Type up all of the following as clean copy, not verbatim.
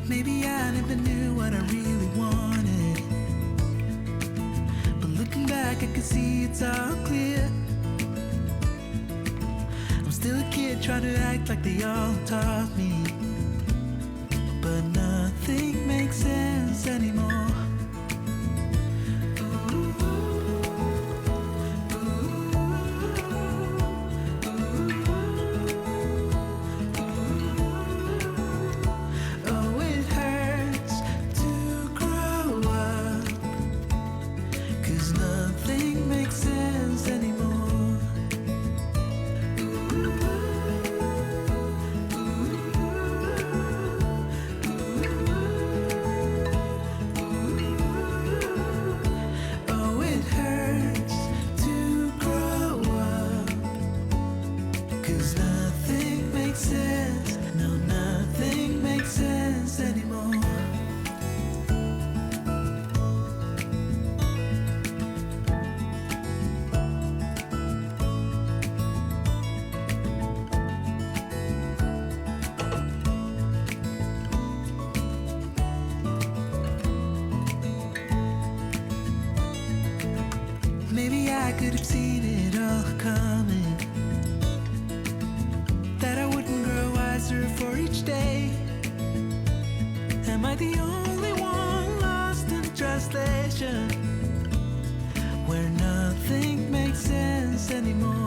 Maybe I never knew what I really wanted, but looking back I can see it's all clear. I'm still a kid trying to act like they all taught me, but nothing makes sense anymore. Maybe I could have seen it all coming, that I wouldn't grow wiser for each day. Am I the only one lost in translation, where nothing makes sense anymore?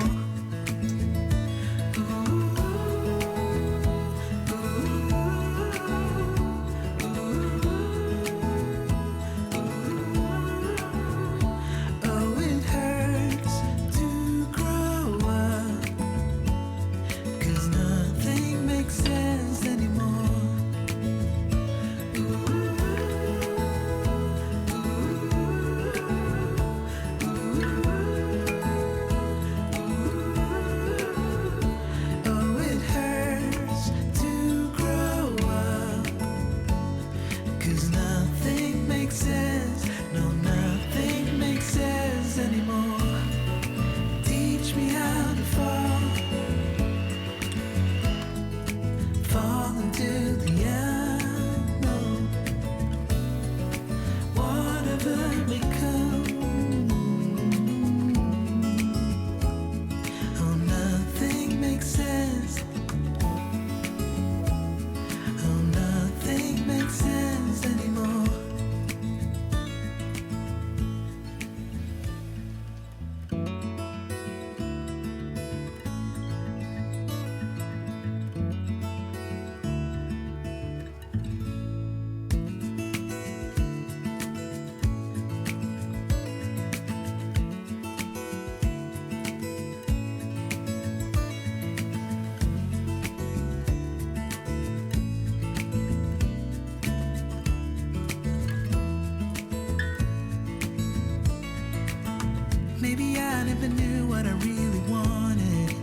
Maybe I never knew what I really wanted,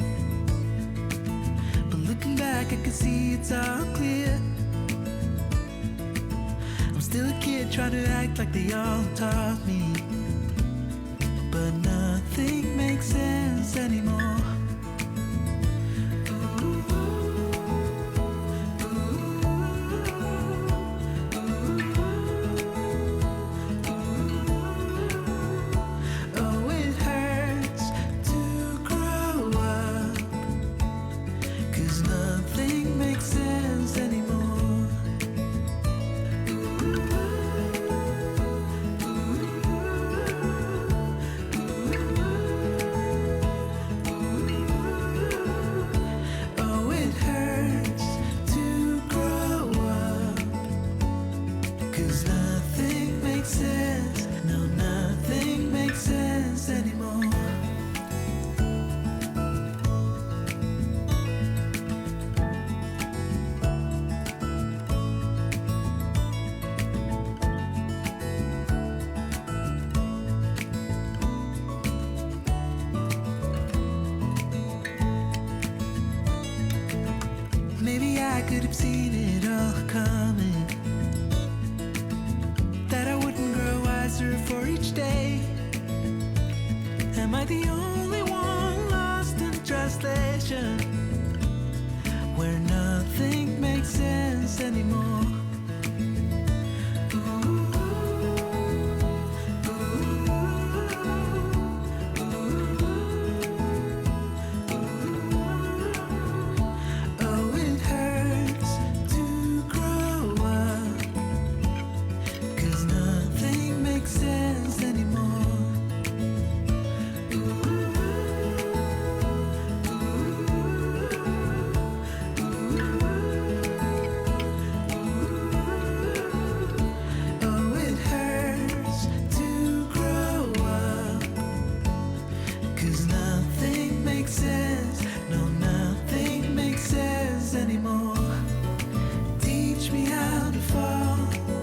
but looking back I can see it's all clear. I'm still a kid trying to act like they all taught me, but nothing makes sense anymore. Maybe I could have seen it all coming, that I wouldn't grow wiser for each day. Am I the only one lost in translation, where nothing makes sense anymore? teach me how to fall.